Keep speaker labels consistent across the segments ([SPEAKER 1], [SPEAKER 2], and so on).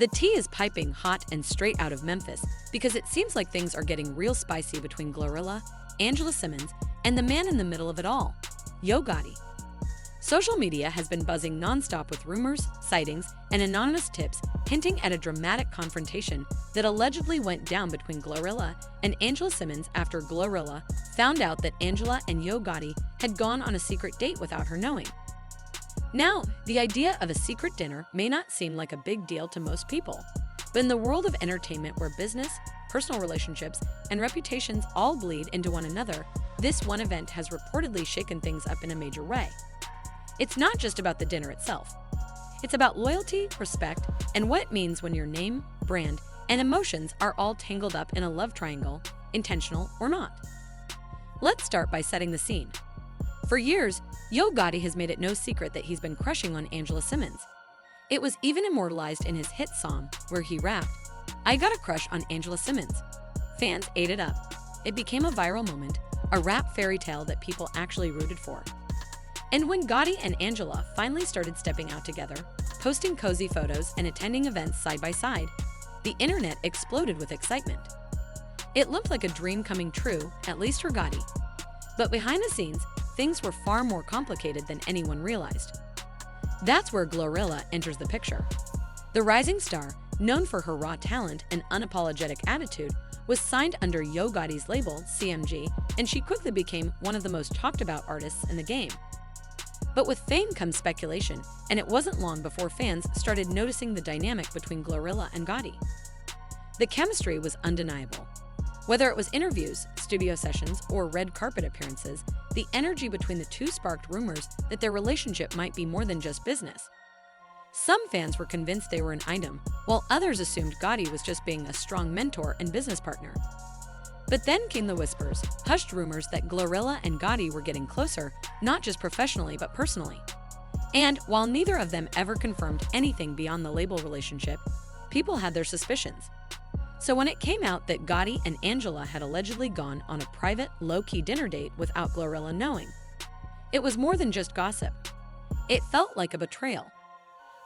[SPEAKER 1] The tea is piping hot and straight out of Memphis because it seems like things are getting real spicy between GloRilla, Angela Simmons, and the man in the middle of it all, Yo Gotti. Social media has been buzzing nonstop with rumors, sightings, and anonymous tips hinting at a dramatic confrontation that allegedly went down between GloRilla and Angela Simmons after GloRilla found out that Angela and Yo Gotti had gone on a secret date without her knowing. Now, the idea of a secret dinner may not seem like a big deal to most people, but in the world of entertainment where business, personal relationships, and reputations all bleed into one another, this one event has reportedly shaken things up in a major way. It's not just about the dinner itself. It's about loyalty, respect, and what it means when your name, brand, and emotions are all tangled up in a love triangle, intentional or not. Let's start by setting the scene. For years, Yo Gotti has made it no secret that he's been crushing on Angela Simmons. It was even immortalized in his hit song, where he rapped, "I got a crush on Angela Simmons." Fans ate it up. It became a viral moment, a rap fairy tale that people actually rooted for. And when Gotti and Angela finally started stepping out together, posting cozy photos and attending events side by side, the internet exploded with excitement. It looked like a dream coming true, at least for Gotti. But behind the scenes, things were far more complicated than anyone realized. That's where GloRilla enters the picture. The rising star, known for her raw talent and unapologetic attitude, was signed under Yo Gotti's label, CMG, and she quickly became one of the most talked about artists in the game. But with fame comes speculation, and it wasn't long before fans started noticing the dynamic between GloRilla and Gotti. The chemistry was undeniable. Whether it was interviews, studio sessions, or red carpet appearances, the energy between the two sparked rumors that their relationship might be more than just business. Some fans were convinced they were an item, while others assumed Gotti was just being a strong mentor and business partner. But then came the whispers, hushed rumors that GloRilla and Gotti were getting closer, not just professionally but personally. And while neither of them ever confirmed anything beyond the label relationship, people had their suspicions. So when it came out that Gotti and Angela had allegedly gone on a private, low-key dinner date without GloRilla knowing, it was more than just gossip. It felt like a betrayal.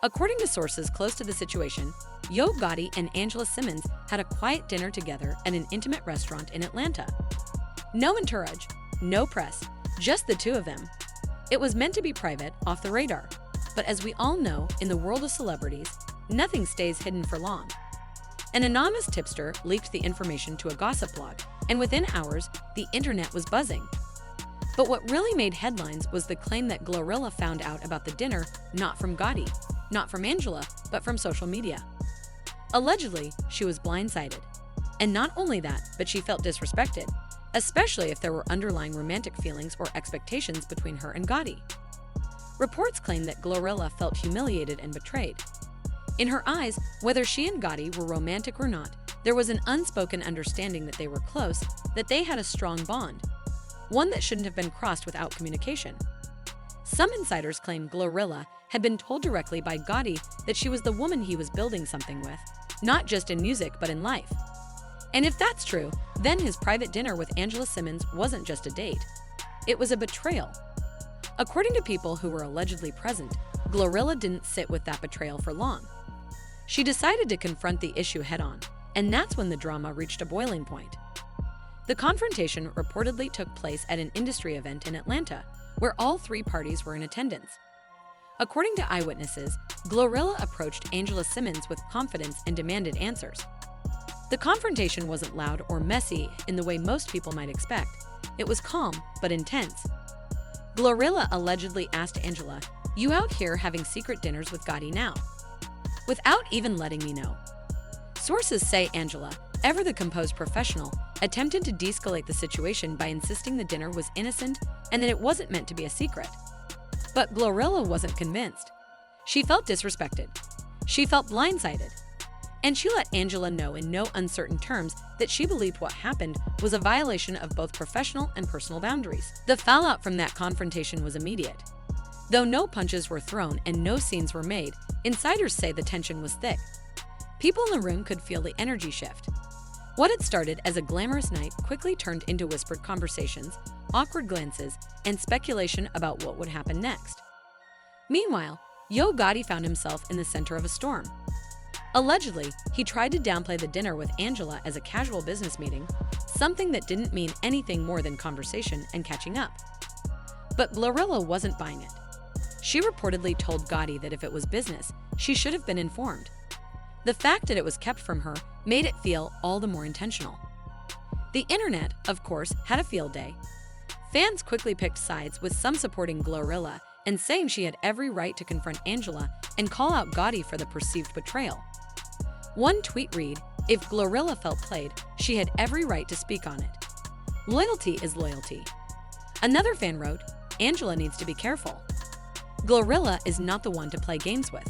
[SPEAKER 1] According to sources close to the situation, Yo Gotti and Angela Simmons had a quiet dinner together at an intimate restaurant in Atlanta. No entourage, no press, just the two of them. It was meant to be private, off the radar. But as we all know, in the world of celebrities, nothing stays hidden for long. An anonymous tipster leaked the information to a gossip blog, and within hours, the internet was buzzing. But what really made headlines was the claim that GloRilla found out about the dinner not from Gotti, not from Angela, but from social media. Allegedly, she was blindsided. And not only that, but she felt disrespected, especially if there were underlying romantic feelings or expectations between her and Gotti. Reports claim that GloRilla felt humiliated and betrayed. In her eyes, whether she and Gotti were romantic or not, there was an unspoken understanding that they were close, that they had a strong bond, one that shouldn't have been crossed without communication. Some insiders claim GloRilla had been told directly by Gotti that she was the woman he was building something with, not just in music but in life. And if that's true, then his private dinner with Angela Simmons wasn't just a date. It was a betrayal. According to people who were allegedly present, GloRilla didn't sit with that betrayal for long. She decided to confront the issue head-on, and that's when the drama reached a boiling point. The confrontation reportedly took place at an industry event in Atlanta, where all three parties were in attendance. According to eyewitnesses, GloRilla approached Angela Simmons with confidence and demanded answers. The confrontation wasn't loud or messy in the way most people might expect. It was calm but intense. GloRilla allegedly asked Angela, "You out here having secret dinners with Gotti now?" without even letting me know. Sources say Angela, ever the composed professional, attempted to de-escalate the situation by insisting the dinner was innocent and that it wasn't meant to be a secret. But GloRilla wasn't convinced. She felt disrespected. She felt blindsided. And she let Angela know in no uncertain terms that she believed what happened was a violation of both professional and personal boundaries. The fallout from that confrontation was immediate. Though no punches were thrown and no scenes were made, insiders say the tension was thick. People in the room could feel the energy shift. What had started as a glamorous night quickly turned into whispered conversations, awkward glances, and speculation about what would happen next. Meanwhile, Yo Gotti found himself in the center of a storm. Allegedly, he tried to downplay the dinner with Angela as a casual business meeting, something that didn't mean anything more than conversation and catching up. But GloRilla wasn't buying it. She reportedly told Gotti that if it was business, she should have been informed. The fact that it was kept from her made it feel all the more intentional. The internet, of course, had a field day. Fans quickly picked sides, with some supporting GloRilla and saying she had every right to confront Angela and call out Gotti for the perceived betrayal. One tweet read, "If GloRilla felt played, she had every right to speak on it. Loyalty is loyalty." Another fan wrote, "Angela needs to be careful. GloRilla is not the one to play games with."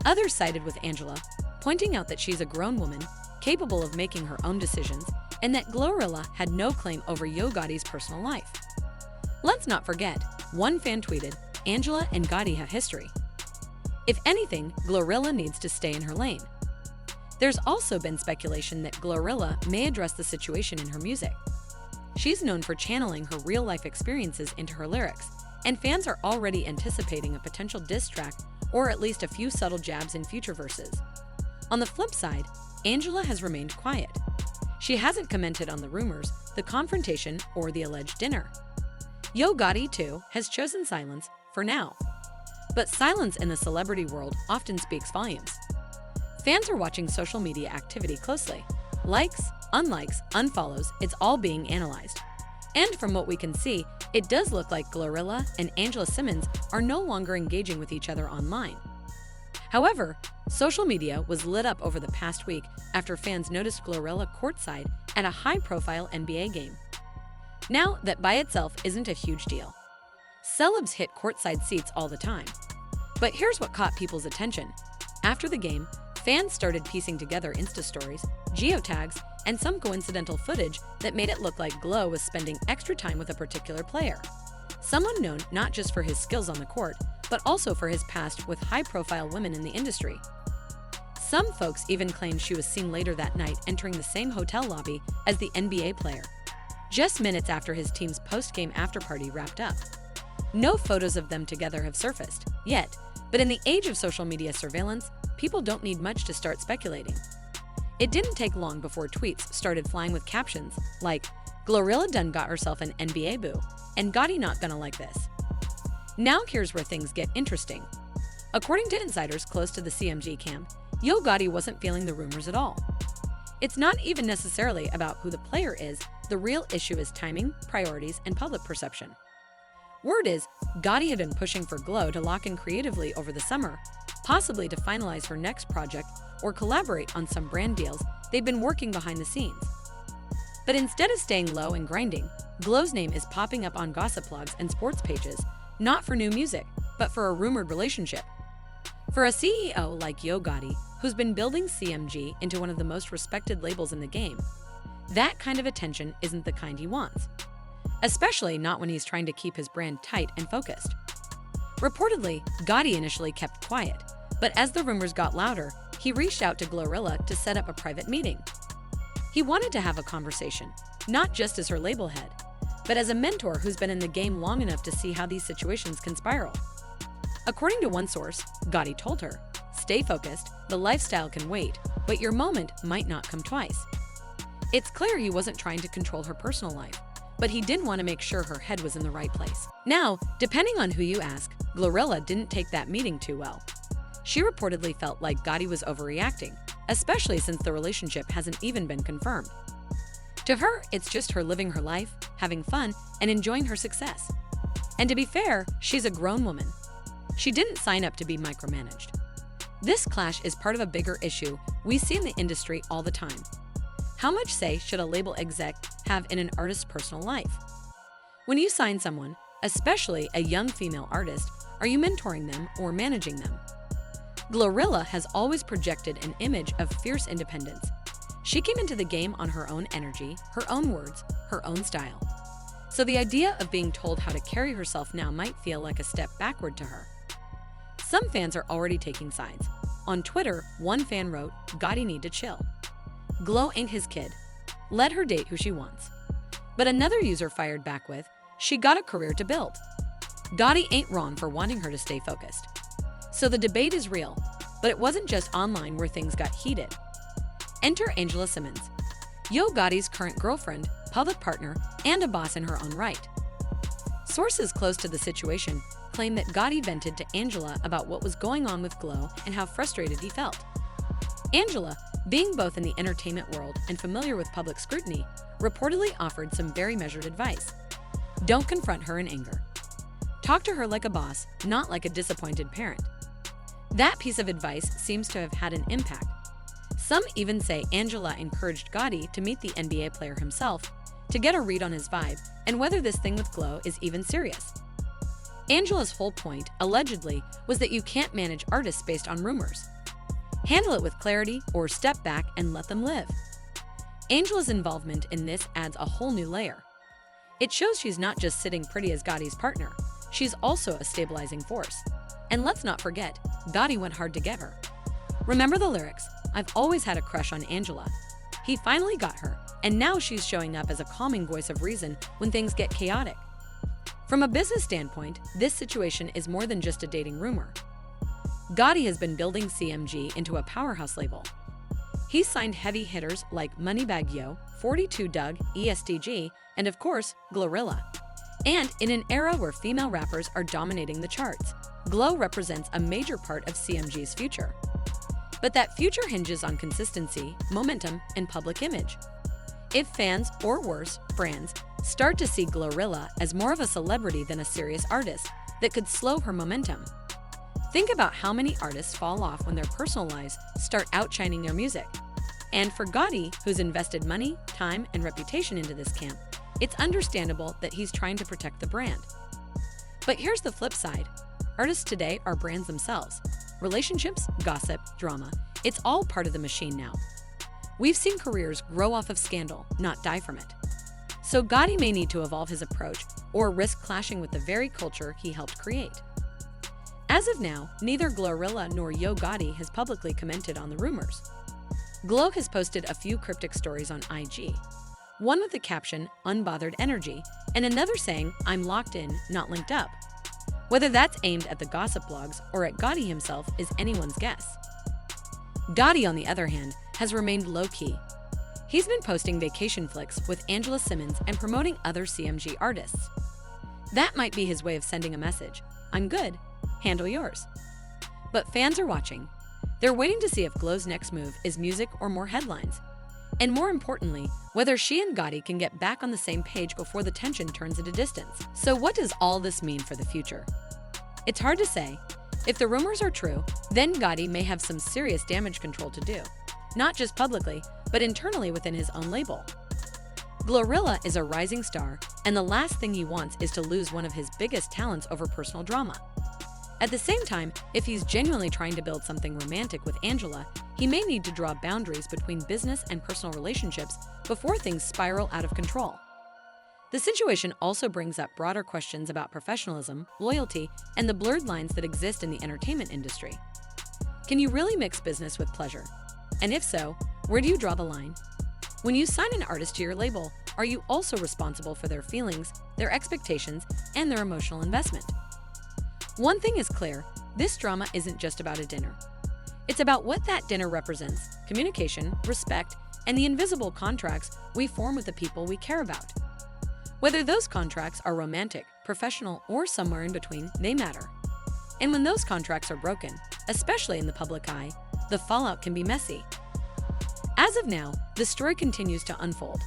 [SPEAKER 1] Others sided with Angela, pointing out that she's a grown woman, capable of making her own decisions, and that GloRilla had no claim over Yo Gotti's personal life. Let's not forget, one fan tweeted, "Angela and Gotti have history. If anything, GloRilla needs to stay in her lane." There's also been speculation that GloRilla may address the situation in her music. She's known for channeling her real-life experiences into her lyrics, and fans are already anticipating a potential diss track or at least a few subtle jabs in future verses. On the flip side, Angela has remained quiet. She hasn't commented on the rumors, the confrontation, or the alleged dinner. Yo Gotti, too, has chosen silence for now. But silence in the celebrity world often speaks volumes. Fans are watching social media activity closely. Likes, unlikes, unfollows, it's all being analyzed. And from what we can see, it does look like GloRilla and Angela Simmons are no longer engaging with each other online. However, social media was lit up over the past week after fans noticed GloRilla courtside at a high-profile NBA game. Now, that by itself isn't a huge deal. Celebs hit courtside seats all the time. But here's what caught people's attention. After the game, fans started piecing together Insta stories, geotags, and some coincidental footage that made it look like Glo was spending extra time with a particular player. Someone known not just for his skills on the court, but also for his past with high-profile women in the industry. Some folks even claimed she was seen later that night entering the same hotel lobby as the NBA player, just minutes after his team's post-game after-party wrapped up. No photos of them together have surfaced yet, but in the age of social media surveillance, people don't need much to start speculating. It didn't take long before tweets started flying with captions like, "GloRilla done got herself an NBA boo, and Gotti not gonna like this." Now here's where things get interesting. According to insiders close to the CMG camp, Yo Gotti wasn't feeling the rumors at all. It's not even necessarily about who the player is, the real issue is timing, priorities, and public perception. Word is, Gotti had been pushing for Glo to lock in creatively over the summer, possibly to finalize her next project or collaborate on some brand deals they've been working behind the scenes. But instead of staying low and grinding, Glo's name is popping up on gossip blogs and sports pages, not for new music, but for a rumored relationship. For a CEO like Yo Gotti, who's been building CMG into one of the most respected labels in the game, that kind of attention isn't the kind he wants. Especially not when he's trying to keep his brand tight and focused. Reportedly, Gotti initially kept quiet, but as the rumors got louder, he reached out to GloRilla to set up a private meeting. He wanted to have a conversation, not just as her label head, but as a mentor who's been in the game long enough to see how these situations can spiral. According to one source, Gotti told her, "Stay focused, the lifestyle can wait, but your moment might not come twice." It's clear he wasn't trying to control her personal life, but he did want to make sure her head was in the right place. Now, depending on who you ask, GloRilla didn't take that meeting too well. She reportedly felt like Gotti was overreacting, especially since the relationship hasn't even been confirmed. To her, it's just her living her life, having fun, and enjoying her success. And to be fair, she's a grown woman. She didn't sign up to be micromanaged. This clash is part of a bigger issue we see in the industry all the time. How much say should a label exec have in an artist's personal life? When you sign someone, especially a young female artist, are you mentoring them or managing them? GloRilla has always projected an image of fierce independence. She came into the game on her own energy, her own words, her own style. So the idea of being told how to carry herself now might feel like a step backward to her. Some fans are already taking sides. On Twitter, one fan wrote, "Gotti need to chill. Glo ain't his kid. Let her date who she wants." But another user fired back with, "She got a career to build. Gotti ain't wrong for wanting her to stay focused." So the debate is real. But it wasn't just online where things got heated. Enter Angela Simmons, Yo Gotti's current girlfriend, public partner, and a boss in her own right. Sources close to the situation claim that Gotti vented to Angela about what was going on with Glo and how frustrated he felt. Angela, being both in the entertainment world and familiar with public scrutiny, reportedly offered some very measured advice. Don't confront her in anger. Talk to her like a boss, not like a disappointed parent. That piece of advice seems to have had an impact. Some even say Angela encouraged Gotti to meet the NBA player himself to get a read on his vibe and whether this thing with Glo is even serious. Angela's whole point, allegedly, was that you can't manage artists based on rumors. Handle it with clarity or step back and let them live. Angela's involvement in this adds a whole new layer. It shows she's not just sitting pretty as Gotti's partner, she's also a stabilizing force. And let's not forget, Gotti went hard to get her. Remember the lyrics, "I've always had a crush on Angela." He finally got her, and now she's showing up as a calming voice of reason when things get chaotic. From a business standpoint, this situation is more than just a dating rumor. Gotti has been building CMG into a powerhouse label. He's signed heavy hitters like Moneybagg Yo, 42 Dugg, ESTG, and of course, GloRilla. And in an era where female rappers are dominating the charts, Glo represents a major part of CMG's future. But that future hinges on consistency, momentum, and public image. If fans, or worse, brands, start to see GloRilla as more of a celebrity than a serious artist, that could slow her momentum. Think about how many artists fall off when their personal lives start outshining their music. And for Gotti, who's invested money, time, and reputation into this camp, it's understandable that he's trying to protect the brand. But here's the flip side. Artists today are brands themselves. Relationships, gossip, drama, it's all part of the machine now. We've seen careers grow off of scandal, not die from it. So Gotti may need to evolve his approach or risk clashing with the very culture he helped create. As of now, neither GloRilla nor Yo Gotti has publicly commented on the rumors. Glo has posted a few cryptic stories on IG, one with the caption, "Unbothered energy," and another saying, "I'm locked in, not linked up." Whether that's aimed at the gossip blogs or at Gotti himself is anyone's guess. Gotti, on the other hand, has remained low-key. He's been posting vacation flicks with Angela Simmons and promoting other CMG artists. That might be his way of sending a message. I'm good. Handle yours. But fans are watching. They're waiting to see if Glo's next move is music or more headlines. And more importantly, whether she and Gotti can get back on the same page before the tension turns into distance. So what does all this mean for the future? It's hard to say. If the rumors are true, then Gotti may have some serious damage control to do. Not just publicly, but internally within his own label. GloRilla is a rising star, and the last thing he wants is to lose one of his biggest talents over personal drama. At the same time, if he's genuinely trying to build something romantic with Angela, he may need to draw boundaries between business and personal relationships before things spiral out of control. The situation also brings up broader questions about professionalism, loyalty, and the blurred lines that exist in the entertainment industry. Can you really mix business with pleasure? And if so, where do you draw the line? When you sign an artist to your label, are you also responsible for their feelings, their expectations, and their emotional investment? One thing is clear, this drama isn't just about a dinner. It's about what that dinner represents: communication, respect, and the invisible contracts we form with the people we care about. Whether those contracts are romantic, professional, or somewhere in between, they matter. And when those contracts are broken, especially in the public eye, the fallout can be messy. As of now, the story continues to unfold.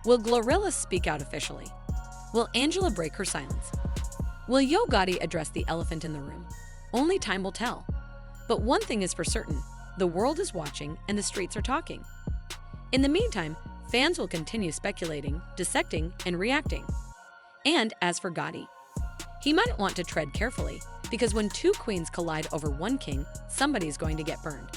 [SPEAKER 1] Will GloRilla speak out officially? Will Angela break her silence? Will Yo Gotti address the elephant in the room? Only time will tell. But one thing is for certain, the world is watching and the streets are talking. In the meantime, fans will continue speculating, dissecting, and reacting. And as for Gotti, he might want to tread carefully, because when two queens collide over one king, somebody's going to get burned.